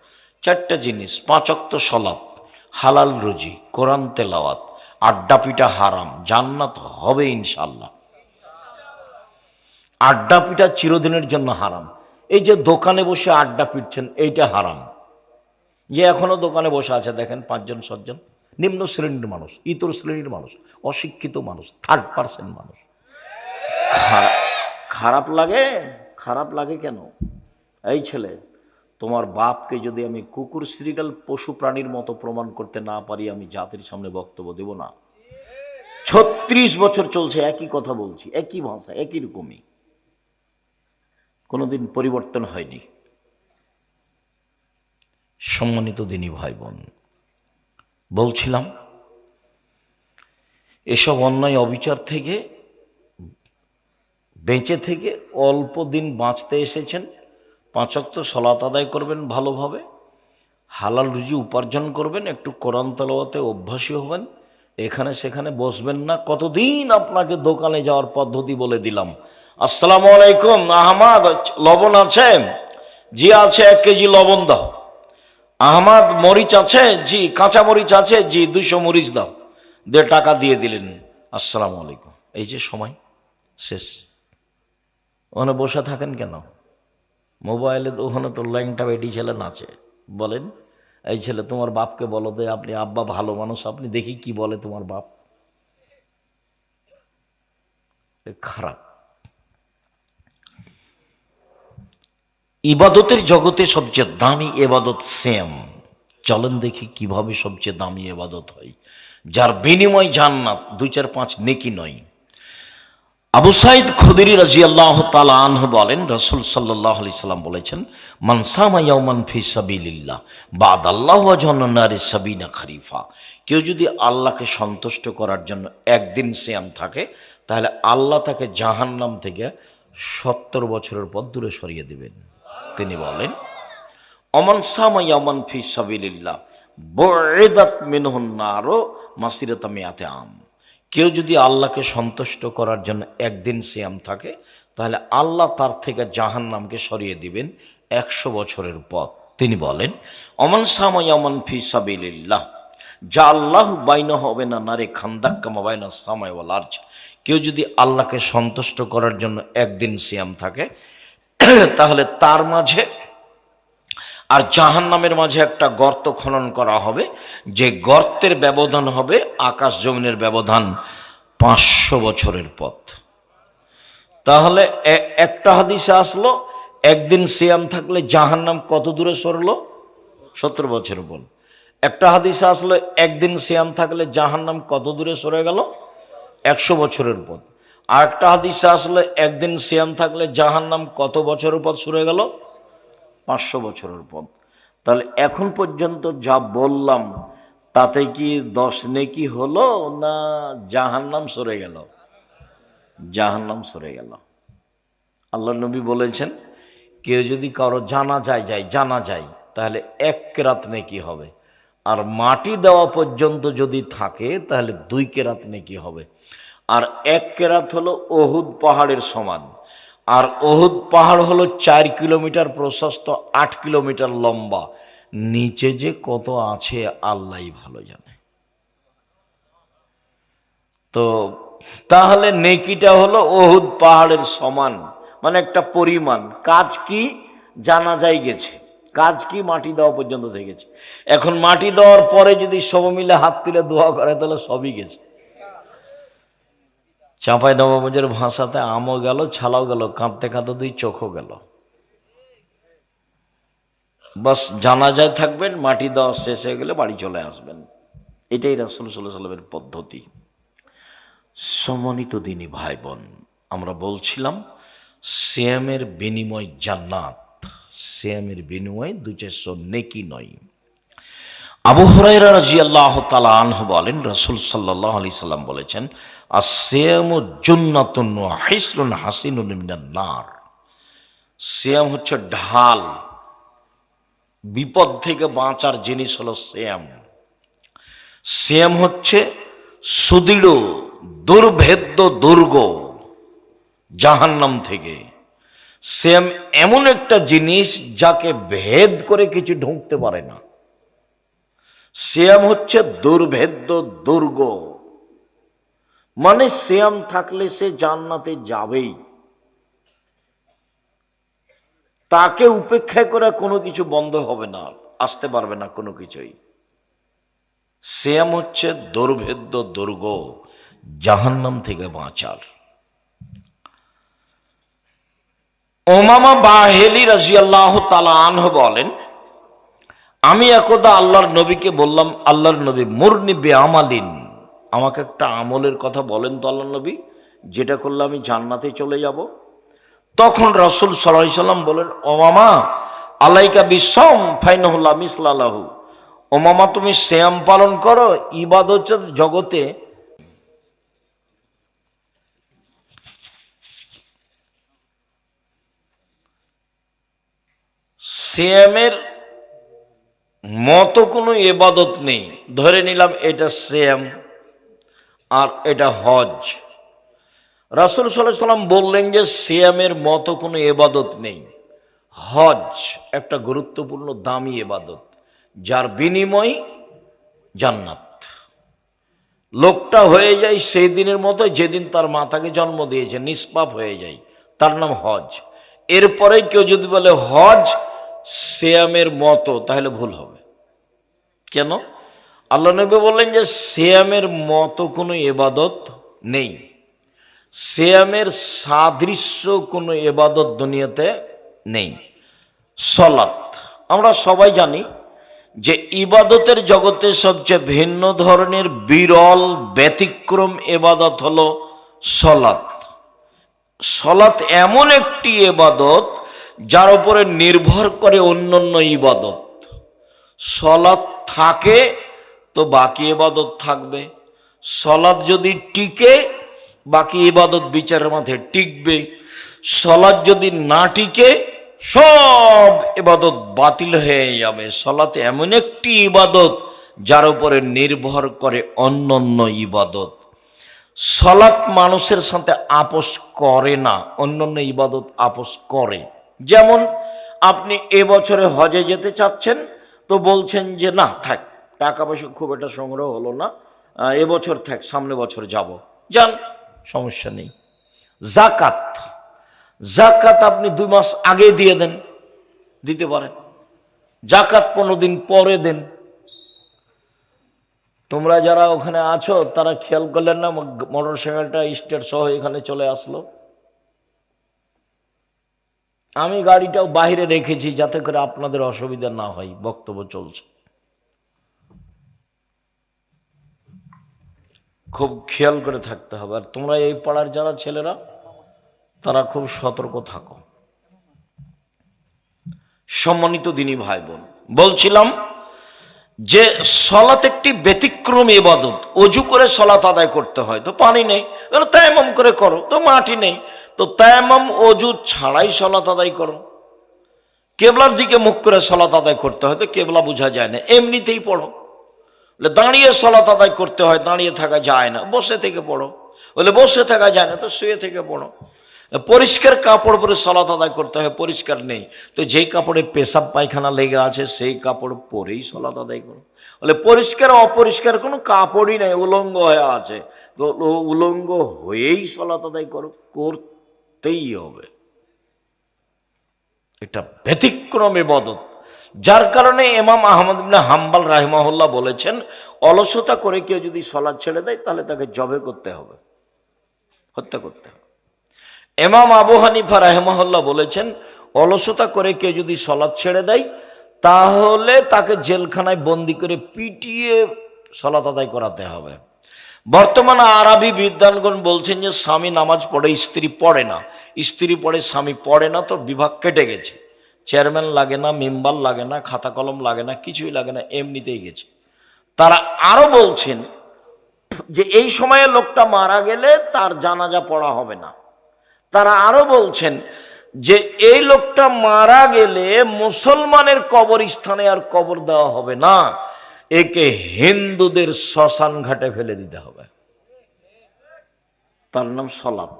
4টা জিনিস: 5 ওয়াক্ত সালাত, হালাল রুজি, কোরআন তেলাওয়াত, আড্ডা পিটা হারাম, জান্নাত হবে ইনশাল্লাহ। আড্ডা পিটা চিরদিনের জন্য হারাম। এই যে দোকানে বসে আড্ডা পিটছেন, এইটা হারাম। যে এখনো দোকানে বসে আছে দেখেন 5জন 7জন, নিম্ন শ্রেণীর মানুষ, ইতর শ্রেণীর মানুষ, অশিক্ষিত মানুষ, 3rd পার্সন মানুষ। খারাপ লাগে? খারাপ লাগে কেন? এই ছেলে, তোমার বাপকে যদি আমি কুকুর শ্রীগাল পশু প্রাণীর মতো প্রমাণ করতে না পারি, আমি জাতির সামনে বক্তব্য দেব না। 36 বছর চলছে একই কথা বলছি, একই ভাষা, একই রকমই, কোনোদিন পরিবর্তন হয়নি। সম্মানিত দিনী ভাই বোন, বলছিলাম এসব অন্যায় অবিচার থেকে বেঁচে থেকে অল্প দিন বাঁচতে এসেছেন। 5 ওয়াক্ত সালাত আদায় করবেন ভালোভাবে, হালাল রুজি উপার্জন করবেন, একটু কোরআন তেলাওয়াতে অভ্যাসী হবেন, এখানে সেখানে বসবেন না। কতদিন আপনাকে দোকানে যাওয়ার পদ্ধতি বলে দিলাম। আসসালামু আলাইকুম, আহমদ লবণ আছে? জি আছে, 1 কেজি লবণ দাও। আহমদ মরিচ আছে? জি। কাঁচা মরিচ আছে? জি। 200 মরিচ দাও। টাকা দিয়ে দিলেন, আসসালামু আলাইকুম। এই যে সময় শেষ। ওখানে বসে থাকেন কেন? মোবাইলে ওখানে তো ল্যাংটা বেটি ছেলে নাচে। বলেন, এই ছেলে তোমার বাপকে বলো তো, আপনি আব্বা ভালো মানুষ, আপনি দেখি কি বলে তোমার বাপ। খারাপ। ইবাদতের জগতে সবচেয়ে দামি ইবাদত সিয়াম। চলেন দেখি কিভাবে সবচেয়ে দামি ইবাদত হয়, যার বিনিময় জান্নাত, 2, 4, 5 নেকি নয়। আবু সাইদ খুদরি রাদিয়াল্লাহু তাআলা আনহু বলেন, রাসূল সাল্লাল্লাহু আলাইহি সাল্লাম বলেছেন, মান সামা ইয়াওমান ফি সাবিলিল্লাহ বাদাল্লাহু ওয়াজহান নারি সাবিনা খরিফা। কেউ যদি আল্লাহকে সন্তুষ্ট করার জন্য একদিন সিয়াম থাকে, তাহলে আল্লাহ তাকে জাহান্নাম থেকে 70 বছরের পথ দূরে সরিয়ে দিবেন। তিনি বলেন, অমান সামা ইয়াওমান ফি সাবিলিল্লাহ বুইদাত মিনহুন নারু মাসিরাতা মিয়াতে আম। কেউ যদি আল্লাহকে সন্তুষ্ট করার জন্য একদিন সিয়াম থাকে, তাহলে আল্লাহ তার থেকে জাহান্নামকে সরিয়ে দিবেন 100 বছরের পথ। তিনি বলেন, অমান সামা ইয়াওমান ফি সাবিলিল্লাহ যা আল্লাহু বাইনা হবে না নারে খান্দাক কামা বাইনা সামাই ওয়াল আরজ। কেউ যদি আল্লাহকে সন্তুষ্ট করার জন্য একদিন সিয়াম থাকে, তাহলে তার মাঝে আর জাহান্নামের মাঝে একটা গর্ত খনন করা হবে, যে গর্তের ব্যবধান হবে আকাশ জমিনের ব্যবধান 500 বছরের পথ। তাহলে একটা হাদিসে আসলো, একদিন সিয়াম থাকলে জাহান্নাম কত দূরে সরলো? 70 বছর বল। একটা হাদিসে আসলো, একদিন সিয়াম থাকলে জাহান্নাম কত দূরে সরে গেল? 100 বছরের পথ। আর একটা হাদিসে আসলে একদিন সিয়াম থাকলে জাহান্নাম কত বছরের পথ সরে গেল? 500 বছরের পথ। তাহলে এখন পর্যন্ত যা বললাম, তাতে কি 10 নেকি হলো, না জাহান্নাম সরে গেল? জাহান্নাম সরে গেল। আল্লাহ নবী বলেছেন, কেউ যদি কারো জানাজায় যায়, তাহলে 1 কেরাত নেকি হবে। আর মাটি দেওয়া পর্যন্ত যদি থাকে, তাহলে 2 কেরাত নেকি হবে। আর 1 কেরাত হলো ওহুদ পাহাড়ের সমান। আর ওহুদ পাহাড় হলো 4 কিলোমিটার প্রশস্ত, 8 কিলোমিটার লম্বা। নিচে যে কত আছে আল্লাহই ভালো জানে। তো তাহলে নেকিটা হলো ওহুদ পাহাড়ের সমান, মানে একটা পরিমাণ। কাজ কি? জানাজায় গেছে, কাজ কি? মাটি দেওয়া পর্যন্ত থেকেছে। এখন মাটি দেওয়ার পরে যদি সব মিলে হাত তুলে দোয়া করে, তাহলে সবই গেছে। চাঁপাই নবাবগঞ্জের ভাষাতে আমও গেল, ছালাও গেল, কাঁদতে কাঁদতে 2 চোখও গেল। বাস জানাজায় থাকবেন, মাটি দেওয়া শেষ হয়ে গেলে বাড়ি চলে আসবেন। এটাই রাসূল সাল্লাল্লাহু আলাইহি সাল্লামের পদ্ধতি। সম্মানিত দিনী ভাই বোন, আমরা বলছিলাম সিয়ামের বিনিময় জান্নাত, সিয়ামের বিনিময় 2-400 নেকি নয়। আবু হুরায়রা রাদিয়াল্লাহু তাআলা আনহু বলেন, রাসূল সাল্লাল্লাহু আলাইহি সাল্লাম বলেছেন, আস-সিয়ামু জুন্নাতুন ওয়া হিসনুন হাসিনুন মিনান নার। সিয়াম হচ্ছে ঢাল, বিপদ থেকে বাঁচার জিনিস হলো সিয়াম। সিয়াম হচ্ছে সুদৃঢ় দুর্ভেদ্য দুর্গ জাহান্নাম থেকে। সিয়াম এমন একটা জিনিস যাকে ভেদ করে কিছু ঢুকতে পারে না। সিয়াম হচ্ছে দুর্ভেদ্য দুর্গ, মানে সিয়াম থাকলে সে জান্নাতে যাবেই, তাকে উপেক্ষা করে কোনো কিছু বন্ধ হবে না, আসতে পারবে না কোনো কিছুই। সিয়াম হচ্ছে দুর্ভেদ্য দুর্গ, জাহান্নাম থেকে বাঁচার। উমামা বাহিলি রাদিয়াল্লাহু তাআলা আনহু বলেন, আমি একদা আল্লাহর নবীকে বললাম, আল্লাহর নবী মুরনি বিআমালিন, আমাকে একটা আমলের কথা বলেন তো আল্লাহর নবী, যেটা করলে আমি জান্নাতে চলে যাব। তখন রাসূল সাল্লাল্লাহু আলাইহি সাল্লাম বলেন, উমামা আলাইকা বিসম ফাইনাহু লা মিসলা লাহু। উমামা তুমি সিয়াম পালন করো, ইবাদতের জগতে সিয়ামের মতো কোনো ইবাদত নেই। ধরে নিলাম এটা সিয়াম আর এটা হজ। রাসূল সাল্লাল্লাহু আলাইহি সাল্লাম বললেন যে সিয়ামের মতো কোনো ইবাদত নেই। হজ একটা গুরুত্বপূর্ণ দামি ইবাদত, যার বিনিময় জান্নাত। লোকটা হয়ে যায় সেই দিনের মতো যেদিন তার মাতাকে জন্ম দিয়েছে, নিষ্পাপ হয়ে যায়, তার নাম হজ। এরপরে কেউ যদি বলে হজ সিয়ামের মতো, তাহলে ভুল হবে। কেন? আল্লাহ নবী বললেন যে সিয়ামের মতো কোনো ইবাদত নেই, সিয়ামের সাদৃশ্য কোনো ইবাদত দুনিয়াতে নেই। সালাত, আমরা সবাই জানি যে ইবাদতের জগতে সবচেয়ে ভিন্ন ধরনের বিরল ব্যতিক্রম ইবাদত হলো সালাত। সালাত এমন একটি ইবাদত যার উপরে নির্ভর করে অন্যান্য ইবাদত। সালাত থাকে তো বাকি ইবাদত থাকবে, সালাত যদি টিকে বাকি ইবাদত বিচারের মাঝে টিকবে, সালাত যদি না টিকে সব ইবাদত বাতিল হয়ে যাবে। সালাত এমন একটি ইবাদত যার উপরে নির্ভর করে অন্যান্য ইবাদত। সালাত মানুষের সাথে আপোষ করে না, অন্যান্য ইবাদত আপোষ করে। যেমন আপনি এবছরে হজে যেতে চাচ্ছেন, তো বলছেন যে না থাক, টাকা পয়সা খুব একটা সংগ্রহ হলো না, এবছর থাক, সামনে বছর যাব, যান, সমস্যা নেই। যাকাত, যাকাত আপনি 2 মাস আগে দিয়ে দেন, দিতে পারেন। যাকাত 15 দিন পরে দেন। তোমরা যারা ওখানে আছো তারা খেয়াল করলেন না, মোটর সাইকেলটা স্টার্ট সহ এখানে চলে আসলো। আমি গাড়িটাও বাইরে রেখেছি যাতে করে আপনাদের অসুবিধা না হয়, বক্তব্য চলছে। খুব খেয়াল করে থাকতে হবে। আর তোমরা এই পাড়ার যারা ছেলেরা, তারা খুব সতর্ক থাকো। সম্মানিত দিনী ভাই বোন, বলছিলাম যে সালাত একটি ব্যতিক্রম ইবাদত। অজু করে সালাত আদায় করতে হয়, তো পানি নেই, তায়াম্মুম করে করো, তো মাটি নেই, তো তায়াম্মুম অজু ছাড়াই সালাত আদায় করো। কেবলার দিকে মুখ করে সালাত আদায় করতে হয়, তো কেবলা বোঝা যায় না, এমনিতেই পড়ো। বলে দাঁড়িয়ে সালাত আদায় করতে হয়, দাঁড়িয়ে থাকা যায় না, বসে থেকে পড়ো। বলে বসে থাকা যায় না, তো শুয়ে থেকে পড়ো। পরিষ্কার কাপড় পরে সালাত আদায় করতে হয়, পরিষ্কার নেই, তো যেই কাপড়ে পেশাব পায়খানা লেগে আছে সেই কাপড় পরেই সালাত আদায় করো। বলে পরিষ্কার অপরিষ্কার কোনো কাপড়ই নেই, উলঙ্গ হয়ে আছে, তো উলঙ্গ হয়েই সালাত আদায় করো, করতেই হবে। এটা ব্যতিক্রম ইবাদত, যার কারণে ইমাম আহমদ ইবনে হাম্বল রাহিমাহুল্লাহ বলেছেন, অলসতা করে কেউ যদি সালাত ছেড়ে দেয় তাহলে তাকে জবে করতে হবে, হত্যা করতে হবে। ইমাম আবু হানিফা রাহিমাহুল্লাহ বলেছেন, অলসতা করে কেউ যদি সালাত ছেড়ে দেয় তাহলে তাকে জেলখানায় বন্দি করে পিটিয়ে সালাত আদায় করাতে হবে। বর্তমানে আরবি বিদ্বানগণ বলছেন যে স্বামী নামাজ পড়ে, স্ত্রী পড়ে না, স্ত্রী পড়ে স্বামী পড়ে না, তো বিভাগ কেটে গেছে। চেয়ারম্যান লাগে না, মেম্বার লাগে না, খাতা কলম লাগে না, কিছুই লাগে না, এমনিতেই গেছে। তারা আরো বলছেন যে এই সময়ে লোকটা মারা গেলে তার জানাজা পড়া হবে না। তারা আরো বলছেন যে এই লোকটা মারা গেলে মুসলমানের কবরস্থানে আর কবর দেওয়া হবে না, একে হিন্দুদের শ্মশান ঘাটে ফেলে দিতে হবে। তার নাম সলাত,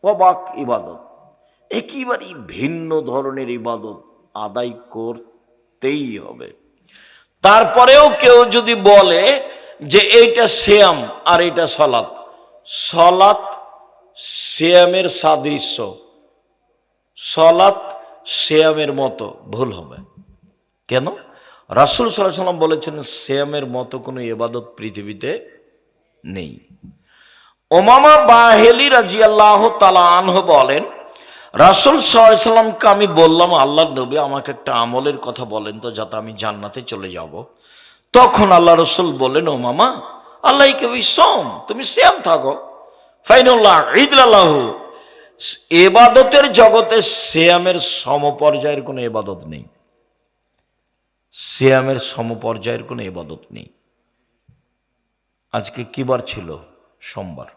অবাক ইবাদত, একেবারেই ভিন্ন ধরনের ইবাদত, আদায় করতেই হবে। তারপরেও কেউ যদি বলে যে এইটা সিয়াম আর এইটা সলাত, সলাত সিয়ামের সাদৃশ্য, সলাত সিয়ামের মতো, ভুল হবে। কেন? রাসূল সাল্লাল্লাহু আলাইহি ওয়াসাল্লাম বলেছেন সিয়ামের মতো কোনো ইবাদত পৃথিবীতে নেই। উমামা বাহিলি রাদিয়াল্লাহু তাআলা আনহু বলেন, রাসূল সাল্লাল্লাহু আলাইহি ওয়াসাল্লামকে আমি বললাম, আল্লাহর নবী আমাকে একটা আমলের কথা বলেন তো যাতে আমি জান্নাতে চলে যাব। তখন আল্লাহ রাসূল বললেন, ও মামা, আল্লাহকে বিসম, তুমি সিয়াম থাকো, ফাইনুল্লাহ ঈদুল্লাহু। ইবাদতের জগতে সিয়ামের সমপর্যায়ের কোনো ইবাদত নেই, সিয়ামের সমপর্যায়ের কোনো ইবাদত নেই। আজকে কি বার ছিল? সোমবার।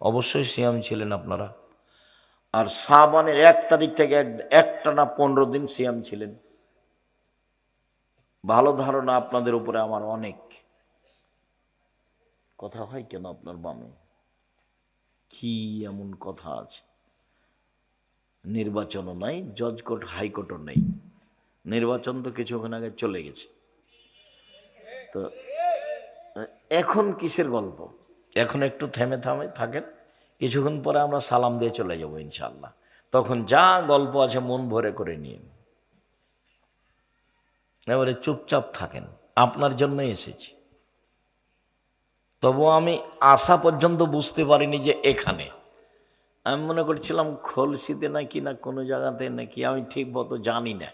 অবশ্যই সিয়াম ছিলেন আপনারা। আর শাবানের 1 তারিখ থেকে একটানা 15 দিন সিয়াম ছিলেন। ভালো ধারণা আপনাদের উপরে আমার অনেক। কথা হয় কেন আপনার বামে? কি এমন কথা আছে? নির্বাচনও নাই, জজ কোর্ট হাইকোর্টও নেই। নির্বাচন তো কিছুক্ষণ আগে চলে গেছে। তো এখন কিসের গল্প? এখন একটু থেমে থাকেন, কিছুক্ষণ পরে আমরা সালাম দিয়ে চলে যাব ইনশাআল্লাহ। তখন যা গল্প আছে মন ভরে করে নিয়ে, এবারে চুপচাপ থাকেন, আপনার জন্য এসেছি। তবু আমি আসা পর্যন্ত বুঝতে পারিনি যে এখানে, আমি মনে করছিলাম খলসিতে নাকি না কোনো জায়গাতে নাকি, আমি ঠিক মতো জানি না।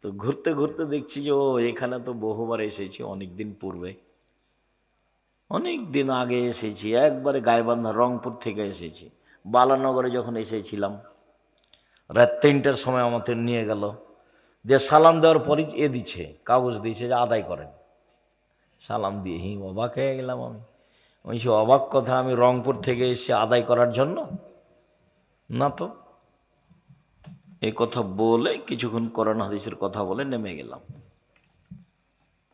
তো ঘুরতে ঘুরতে দেখছি যে ও এখানে তো বহুবার এসেছি, অনেক দিন পূর্বে, অনেক দিন আগে এসেছি। একবারে গাইবান্ধা রংপুর থেকে এসেছি। বালানগরে যখন এসেছিলাম, রাত 3টার সময় আমাদের নিয়ে গেল, যে সালাম দেওয়ার পরই দিচ্ছে, কাগজ দিয়েছে যে আদায় করেন। সালাম দিয়ে অবাক হয়ে গেলাম আমি। সে অবাক কথা, আমি রংপুর থেকে এসে আদায় করার জন্য না তো। এই কথা বলে কিছুক্ষণ কোরআন হাদিসের কথা বলে নেমে গেলাম।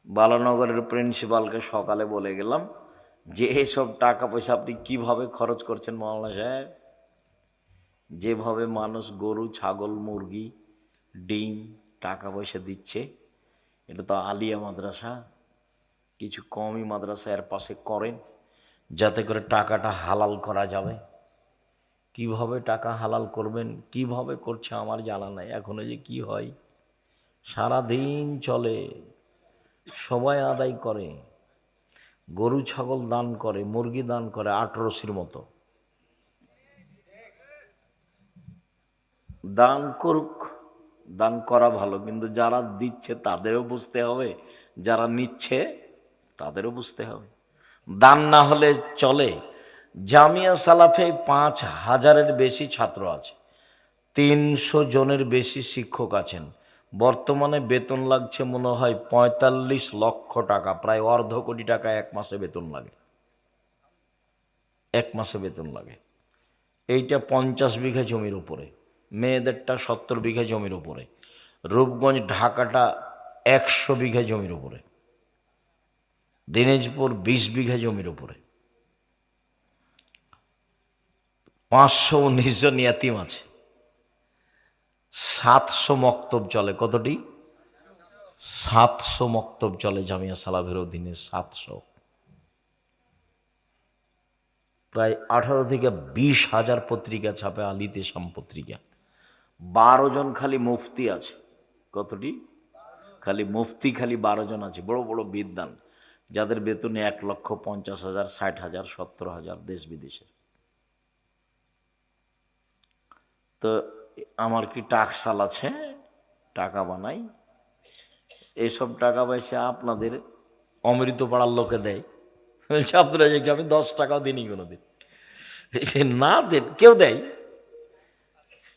বালানগরের প্রিন্সিপালকে সকালে বলে গেলাম যে এসব টাকা পয়সা আপনি কিভাবে খরচ করছেন মাওলানা সাহেব? যেভাবে মানুষ গরু, ছাগল, মুরগি, ডিম টাকা পয়সা দিচ্ছে, এটা তো আলিয়া মাদ্রাসা, কিছু কমই মাদ্রাসা এর পাশে করেন যাতে করে টাকাটা হালাল করা যাবে। কিভাবে টাকা হালাল করবেন, কিভাবে করছে আমার জানা নাই। এখনো যে কি হয়, সারাদিন চলে, সবাই আদায় করে, গরু ছাগল দান করে, মুরগি দান করে, 8 রশির মতো। দান করুক, দান করা ভালো, কিন্তু যারা দিচ্ছে তাদেরও বুঝতে হবে, যারা নিচ্ছে তাদেরও বুঝতে হবে। দান না হলে চলে। জামিয়া সালাফে 5000-এর বেশি ছাত্র আছে, 300 জনের বেশি শিক্ষক আছেন। বর্তমানে বেতন লাগছে মনে হয় 45 লক্ষ টাকা, প্রায় অর্ধ কোটি টাকা এক মাসে বেতন লাগে। এক মাসে বেতন লাগে। এইটা 50 বিঘা জমির উপরে, মেয়েদেরটা 70 বিঘা জমির উপরে, রূপগঞ্জ ঢাকাটা 100 বিঘা জমির উপরে, দিনাজপুর 20 বিঘা জমির উপরে। 519 জন ইয়াতিম আছে, 700 মক্তব চলে। কতটি? 700 মক্তব চলে জামিয়া সালাফের অধীনে। 700, প্রায় 18 থেকে 20 হাজার পত্রিকা ছাপে আল ইতিসাম পত্রিকা। 12 জন খালি মুফতি আছে। কতটি? খালি মুফতি খালি 12 জন আছে, বড় বড় বিদ্বান, যাদের বেতনে 1,50,000, 60,000, 70,000, দেশ বিদেশের। তো আমার কি টাকশাল আছে? টাকা বানাই, এইসব টাকা পয়সা আপনাদের অমৃত পাড়ার লোকে দেয়। বলছে আব্দুল রাজ্জাক আমি 10 টাকাও দিইনি কোনোদিন। না দেন, কেউ দেয়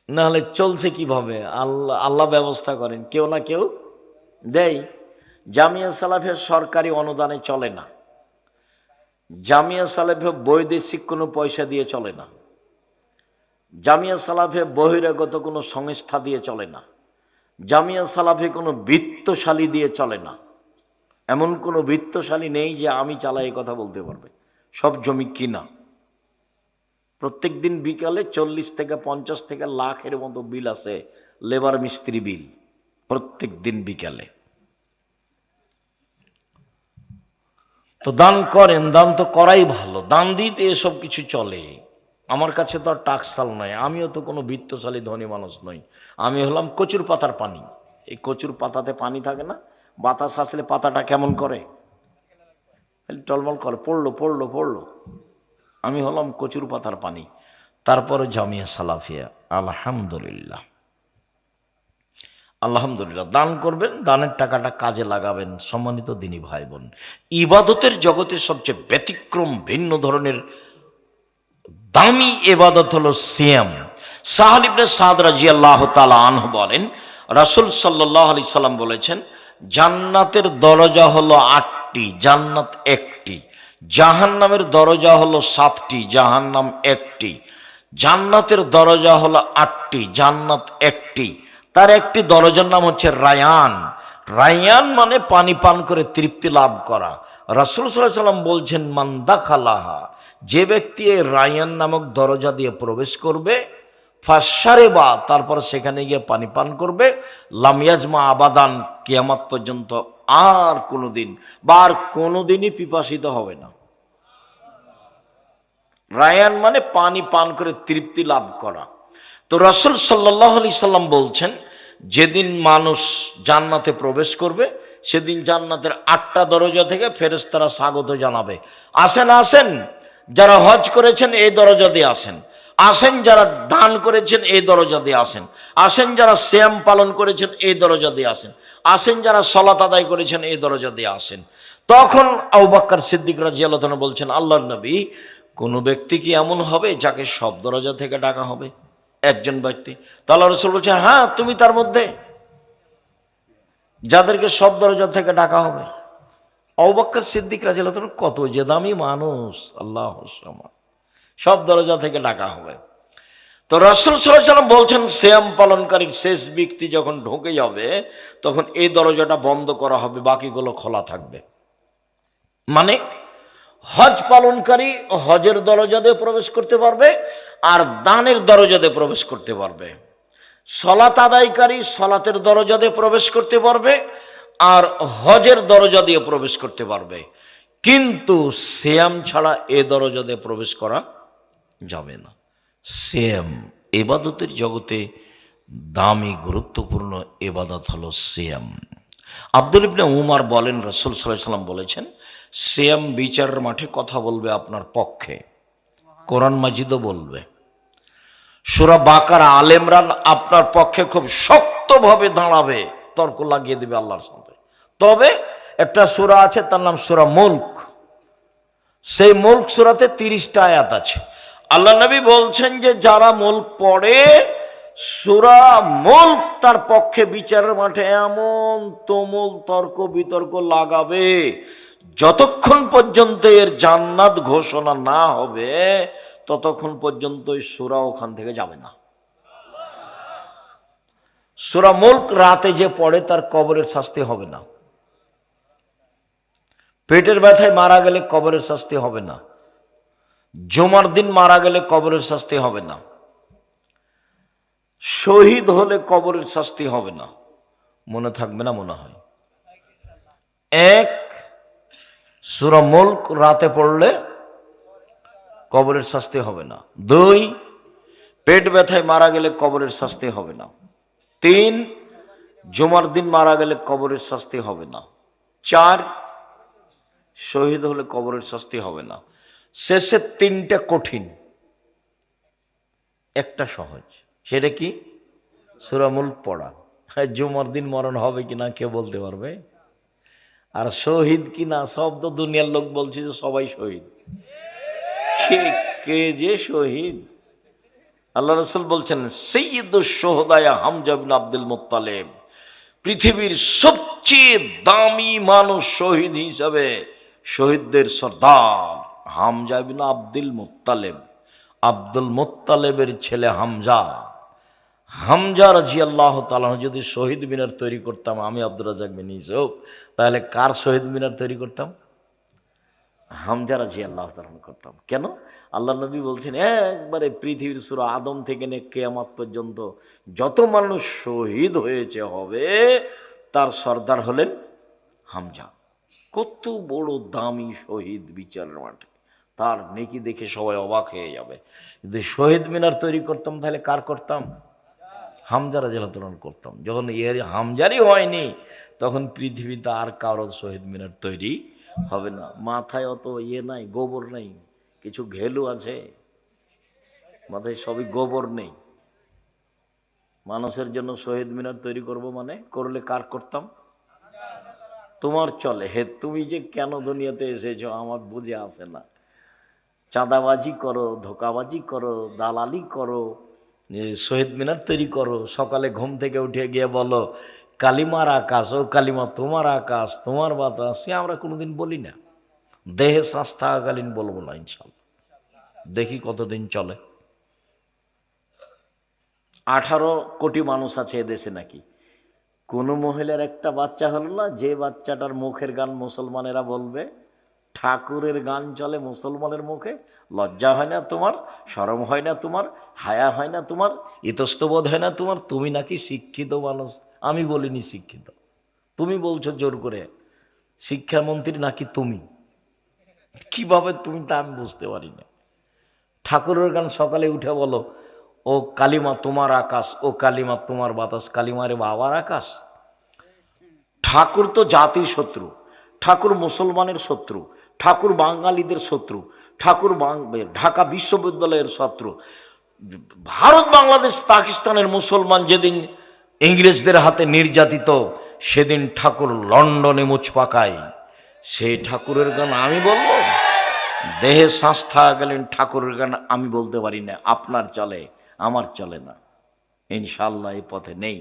না হলে চলছে কিভাবে? আল্লাহ আল্লাহ ব্যবস্থা করেন, কেউ না কেউ দেয়। জামিয়া সালাফিয়া সরকারি অনুদানে চলে না, জামিয়া সালাফিয়া বৈদেশিক কোনো পয়সা দিয়ে চলে না, জামিয়া সালাফিয়া বহিরাগত কোনো সংস্থা দিয়ে চলে না, জামিয়া সালাফিয়া কোনো বিত্তশালী দিয়ে চলে না। এমন কোনো বিত্তশালী নেই যে আমি চালাই কথা বলতে পারবে। সব জমি কিনা। প্রত্যেক দিন বিকালে 40 থেকে 50 থেকে লাখের মতো বিল আছে, লেবার মিস্ত্রি বিল, প্রত্যেক দিন বিকালে। তো দান করেন, দান তো করাই ভালো, দান দিতে এসব কিছু চলে। আমার কাছে তো আর টাকসাল নয়, আমিও তো কোনো বিত্তশালী ধনী মানুষ নই। আমি হলাম কচুর পাতার পানি। এই কচুর পাতাতে পানি থাকে না, বাতাস আসলে পাতাটা কেমন করে, টলমল করে, পড়লো পড়লো পড়লো। আমি হলাম কচুর পাতার পানি। তারপরে জামিয়া সালাফিয়া, আলহামদুলিল্লাহ আলহামদুলিল্লাহ। দান করবেন, দানের টাকাটা কাজে লাগাবেন। সম্মানিত দিনী ভাই বোন, ইবাদতের জগতে সবচেয়ে ব্যতিক্রম ভিন্ন ধরনের দামি ইবাদত হলো সিয়াম। সাহল ইবনে সাদ রাদিয়াল্লাহু তাআলা আনহু বলেন, রাসূল সাল্লাল্লাহু আলাইহি সাল্লাম বলেছেন, জান্নাতের দরজা হলো 8টি, জান্নাত 1টি। জাহান্নামের দরজা হলো 7টি, জাহান্নাম 1টি। জান্নাতের দরজা হলো 8টি, জান্নাত 1টি। তার একটি দরজার নাম হচ্ছে রায়ান। রায়ান মানে পানি পান করে তৃপ্তি লাভ করা। রাসূল সাল্লাল্লাহু আলাইহি সাল্লাম বলছেন, মান দাখালাহা, যে ব্যক্তি এই রায়ান নামক দরজা দিয়ে প্রবেশ করবে, ফাশারেবা, তারপর সেখানে গিয়ে পানি পান করবে, লাম ইয়াজমা আবাদান, কিয়ামত পর্যন্ত আর কোনোদিন বা আর কোনোদিনই পিপাসিত হবে না। রায়ান মানে পানি পান করে তৃপ্তি লাভ করা। তো রাসূল সাল্লাল্লাহু আলাইহি সাল্লাম বলছেন, যেদিন মানুষ জান্নাতে প্রবেশ করবে সেদিন জান্নাতের 8টা দরজা থেকে ফেরেশতারা স্বাগত জানাবে, আসেন আসেন, যারা হজ করেছেন এই দরজা দিয়ে আসেন, আসেন যারা দান করেছেন এই দরজা দিয়ে আসেন, আসেন যারা সিয়াম পালন করেছেন এই দরজা দিয়ে আসেন, আসেন যারা সালাত আদায় করেছেন এই দরজা দিয়ে আসেন। তখন আবু বকর সিদ্দিক রাদিয়াল্লাহু আনহু বলছেন, আল্লাহর নবী, কোনো ব্যক্তি কি এমন হবে যাকে সব দরজা থেকে ডাকা হবে? একজন ব্যক্তি। তাহলে রাসূল বলছেন, হ্যাঁ তুমি তার মধ্যে, যাদেরকে সব দরজা থেকে ডাকা হবে। আবু বকর সিদ্দিক রাদিয়াল্লাহু আনহু কত যে দামি মানুষ, আল্লাহুর সামা, সব দরজা থেকে ডাকা হবে। তো রাসূল সাল্লাল্লাহু আলাইহি ওয়াসাল্লাম বলছেন, সিয়াম পালনকারীর শেষ ব্যক্তি যখন ঢুকে যাবে তখন এই দরজাটা বন্ধ করা হবে, বাকিগুলো খোলা থাকবে। মানে হজ পালনকারী হজের দরজা দিয়ে প্রবেশ করতে পারবে আর দানের দরজা দিয়ে প্রবেশ করতে পারবে। সালাত আদায়কারী সালাতের দরজা দিয়ে প্রবেশ করতে পারবে আর হজের দরজা দিয়ে প্রবেশ করতে পারবে। কিন্তু সিয়াম ছাড়া এ দরজা দিয়ে প্রবেশ করা যাবে না। সিয়াম ইবাদতের জগতে দামি গুরুত্বপূর্ণ ইবাদত হলো সিয়াম। আব্দুল ইবনে উমর বলেন, রাসূল সাল্লাল্লাহু আলাইহি ওয়াসাল্লাম বলেছেন, সিয়াম বিচারের মাঠে কথা বলবে আপনার পক্ষে, কোরআন মাজিদও বলবে, সূরা বাকারা, আল ইমরান আপনার পক্ষে খুব শক্তভাবে দাঁড়াবে, তর্ক লাগিয়ে দেবে আল্লাহর সাথে। তবে একটা সূরা আছে, তার নাম সূরা মুলক। সেই মুলক সূরাতে 30টা আয়াত আছে। আল্লাহ নবী বলছেন যে যারা মুলক পড়ে, সূরা মুলক তার পক্ষে বিচারের মাঠে এমন তুমুল তর্ক বিতর্ক লাগাবে, যতক্ষণ পর্যন্ত এর জান্নাত ঘোষণা না হবে ততক্ষণ পর্যন্ত এই সূরা ওখান থেকে যাবে না। সূরা মুলক রাতে যে পড়ে তার কবরের শাস্তি হবে না, পেটের ব্যথায় মারা গেলে কবরের শাস্তি হবে না, জুমার দিন মারা গেলে কবরের শাস্তি হবে না, শহীদ হলে কবরের শাস্তি হবে না। মনে থাকবে না মনে হয়? এক, সূরা মুলক রাতে পড়লে কবরের শাস্তি হবে না। 2, পেট ব্যথায় মারা গেলে কবরের শাস্তি হবে না। 3, জুমার দিন মারা গেলে কবরের শাস্তি হবে না। 4, শহীদ হলে কবরের শাস্তি হবে না। শেষে 3টা কঠিন, একটা সহজ। সেটা কি? সূরা মুলক পড়া। জুমার দিন মরণ হবে কিনা কে বলতে পারবে? আর শহীদ কিনা সব তো দুনিয়ার লোক বলছে যে সবাই শহীদ। কে কে যে শহীদ? আল্লাহ রাসূল বলছেন সাইয়্যিদুশ শুহাদা হামজা বিন আব্দুল মুত্তালিব, পৃথিবীর সবচেয়ে দামি মানুষ শহীদ হিসাবে শহীদদের সর্দার হামজা বিন আব্দুল মুত্তালিব। আব্দুল মুত্তালিবের ছেলে হামজা। হামজা রাদিয়াল্লাহু তাআলা যদি শহীদ মিনার তৈরি করতাম আমি আব্দুর রাজ্জাক বিন ইউসুফ, তাহলে কার শহীদ মিনার তৈরি করতাম? হামজা রাদিয়াল্লাহু তাআলা করতাম। কেন? আল্লাহ নবী বলছেন একবারে পৃথিবীর সূরা আদম থেকে নিয়ে কিয়ামত পর্যন্ত যত মানুষ শহীদ হয়েছে হবে তার সর্দার হলেন হামজা। কত বড় দামি শহীদ বিচারের মাঠে, তার নেকি দেখে সবাই অবাক হয়ে যাবে। যদি শহীদ মিনার তৈরি করতাম তাহলে কার করতাম? হামজা রাদিয়াল্লাহু তাআলা করতাম। যখন এর হামজারই হয়নি তখন পৃথিবীতে আর কারো শহীদ মিনার তৈরি হবে না। মাথায় অত নাই, গোবর নেই, কিছু ঘেলু আছে মাথায়, সবই গোবর নেই। মানুষের জন্য শহীদ মিনার তৈরি করব মানে করলে কার করতাম? তোমার চলে। হে তুমি যে কেন দুনিয়াতে এসেছো আমার বুঝে আসে না। চাঁদাবাজি করো, ধোকাবাজি করো, দালালি করো, শহীদ মিনার তৈরি করো। সকালে ঘুম থেকে উঠে গিয়ে বলো কালিমার আকাশ, ও কালিমা তোমার আকাশ তোমার বাতাস, সে আমরা কোনোদিন বলি না। দেহে শ্বাস থাকাকালীন বলবো না ইনশাল্লাহ। দেখি কতদিন চলে। 18 কোটি মানুষ আছে এদেশে, নাকি কোনো মহিলার একটা বাচ্চা হলো না যে বাচ্চাটার মুখের গান মুসলমানেরা বলবে? ঠাকুরের গান চলে মুসলমানের মুখে। লজ্জা হয় না তোমার? শরম হয় না তোমার? হায়া হয় না তোমার? ইতস্তবোধ হয় না তোমার? তুমি নাকি শিক্ষিত মানুষ। আমি বলিনি শিক্ষিত, তুমি বলছো জোর করে। শিক্ষামন্ত্রী নাকি তুমি? কিভাবে তুমি তা আমি বুঝতে পারি না। ঠাকুরের গান সকালে উঠে বলো ও কালিমা তোমার আকাশ, ও কালিমা তোমার বাতাস। কালিমারে বাবার আকাশ? ঠাকুর তো জাতির শত্রু, ঠাকুর মুসলমানের শত্রু, ঠাকুর বাঙালিদের শত্রু, ঠাকুর ঢাকা বিশ্ববিদ্যালয়ের শত্রু। ভারত বাংলাদেশ পাকিস্তানের মুসলমান যেদিন ইংরেজদের হাতে নির্যাতিত সেদিন ঠাকুর লন্ডনে মুছ পাকায়। সেই ঠাকুরের গান আমি বলবো? দেহে শ্বাস থাকাকালীন ঠাকুরের গান আমি বলতে পারি না। আপনার চলে, আমার চলে না। ইনশাল্লাহ এই পথে নেই।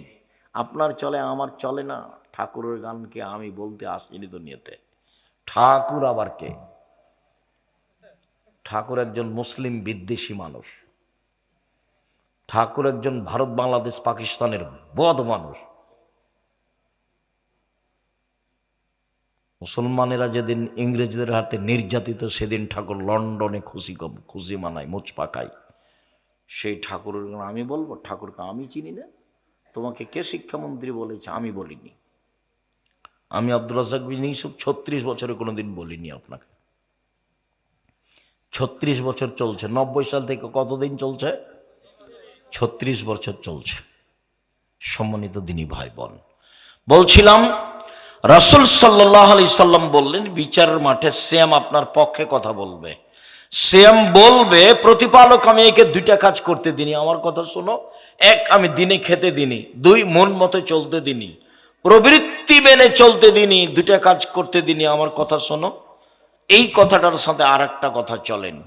আপনার চলে, আমার চলে না। ঠাকুরের গানকে আমি বলতে আসিনি দুনিয়াতে। ঠাকুর আবার কে? ঠাকুর একজন মুসলিম বিদ্বেষী মানুষ। ঠাকুর একজন ভারত বাংলাদেশ পাকিস্তানের বদ মানুষ। মুসলমানেরা যেদিন ইংরেজদের হাতে নির্যাতিত সেদিন ঠাকুর লন্ডনে খুশি মানায়, মুচ পাকায়। সেই ঠাকুরের গান আমি বলবো? ঠাকুরকে আমি চিনি না। তোমাকে কে শিক্ষামন্ত্রী বলেছে? আমি বলিনি। আমি আব্দুর রাজ্জাক বিন ইউসুফ 36 বছরে কোনোদিন বলিনি আপনাকে। 36 বছর চলছে। 90 সাল থেকে কতদিন চলছে? 36 বছর চলছে। সম্মানিত দিনী ভাই বোন, বলছিলাম রাসূল সাল্লাল্লাহু আলাইহি সাল্লাম বললেন বিচারের মাঠে শ্যাম আপনার পক্ষে কথা বলবে। শ্যাম বলবে প্রতিপালক আমি একে 2টা কাজ করতে দিনি, আমার কথা শোনো। 1, আমি দিনে খেতে দিনি। 2, মন মতো চলতে দিনি, প্রবৃত্তি মেনে চলতে দিনি। 2টা কাজ করতে দিনি, আমার কথা শোনো। এই কথাটার সাথে আর একটা কথা চলেন।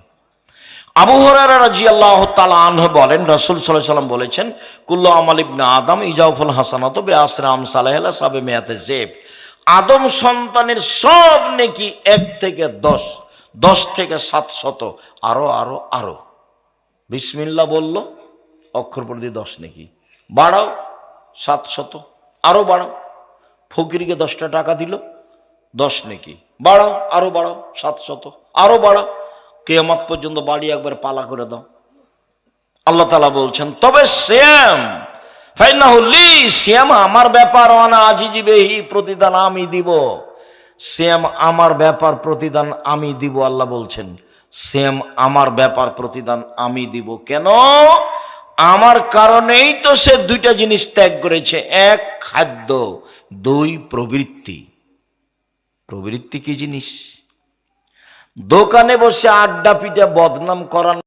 আবু হুরায়রা রাদিয়াল্লাহু তাআলা আনহু বলেন রাসূল সাল্লাল্লাহু আলাইহি ওয়াসাল্লাম বলেছেন কুল্লু আমাল ইবনে আদম ইজাউফুল হাসানাতু বিআশরি আমসালিহা সাবে মিয়াতে জেব। আদম সন্তানের সব নেকি 1 থেকে 10, 10 থেকে 700, আরো আরো আরো। বিসমিল্লাহ বললো, অক্ষর প্রতি 10 নেকি, বাড়াও 700, আরো বাড়াও। ফকিরকে 10টা টাকা দিল, 10 নেকি, বাড়াও, আরো বাড়াও 700, আরো বাড়াও। কিয়ামত পর্যন্ত বাড়ি একবার পালা করে দাও। আল্লাহ তাআলা বলছেন তবে শ্যাম ফাইনাহু লি, শ্যাম আমার ব্যাপার, ওয়ানা আজিজি বিহি, প্রতিদান আমি দিব। শ্যাম আমার ব্যাপার, প্রতিদান আমি দিব। আল্লাহ বলছেন শ্যাম আমার ব্যাপার, প্রতিদান আমি দিব। কেন? আমার কারণেই তো সে 2টা জিনিস ত্যাগ করেছে। 1, খাদ্য, 2, প্রবৃত্তি। প্রবৃত্তি কি জিনিস? দোকানে বসে আড্ডা পিটা বদনাম করার